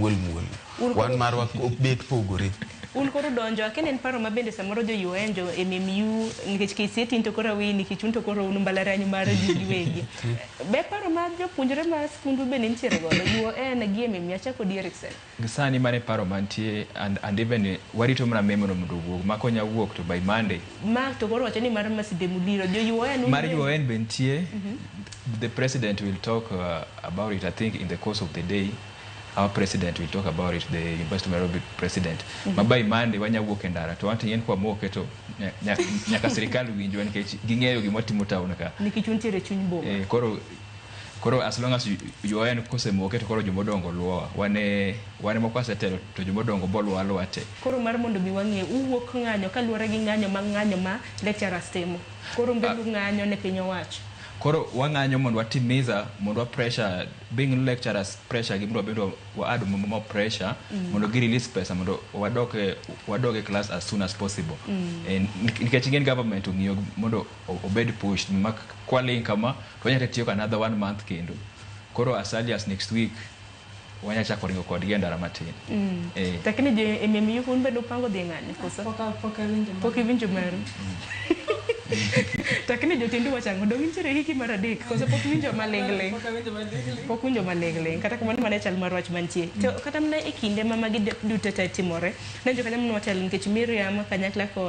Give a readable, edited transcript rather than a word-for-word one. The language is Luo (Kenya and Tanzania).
muol wan marwa bet pogore un koro donjo aken en paro mabende samoro jo UN jo MMU nikech KCT to koro wi nikech un to koro un mbalariany mar giwegi be paro ma jopuonjre ma skundu be nitiere godo UN gi MMU achako di Eriksen gisani mane paro mantie and even warito mna memono mdugo makonya wuok to by Monday ma to koro wacho ni mar maside muliro jo UN mar UN bentie the president will talk about it I think in the course of the day. Our president will talk about it, the University of Nairobi president. By Monday, when you walk in there, to want to yen kwa moke to nyaka serikali winjwa nikech gingeyo gimotimo town ka. Nikichuntiere chuny boma. Koro as long as you are kose moke to koro jomodongo luwa. Wane mokwase telo to jomodongo bolu alo ate. Koro mar mondo mi wange uwuok ng'anyo kaluwore gi ng'anyo ma lecturers timo. Koro mbedu ng'anyo ne piny owacho. Koro wang'anyo mondo watimiza mondo pressure being lecturers pressure gimro bendo wa add more pressure mondo gi release pesa mondo wadoke class as soon as possible and nikech gen government ngiyo mondo obed pushed mak kwalin kama to nyaka tiyo another 1 month kendo koro as early as next week wanya chako ringo kod gendara matin lakini je MMU kun bedo pango dhi ng'anyo kosa poka winjo mar lakini jotendu wachango do winjire hiki mar adek kosa pok winjo malengle kata kamano mane chal mar wach mantie to kata mna e kinde ma magi duto timore ne jo kanya mno watel nikech Miriam kanyakla kod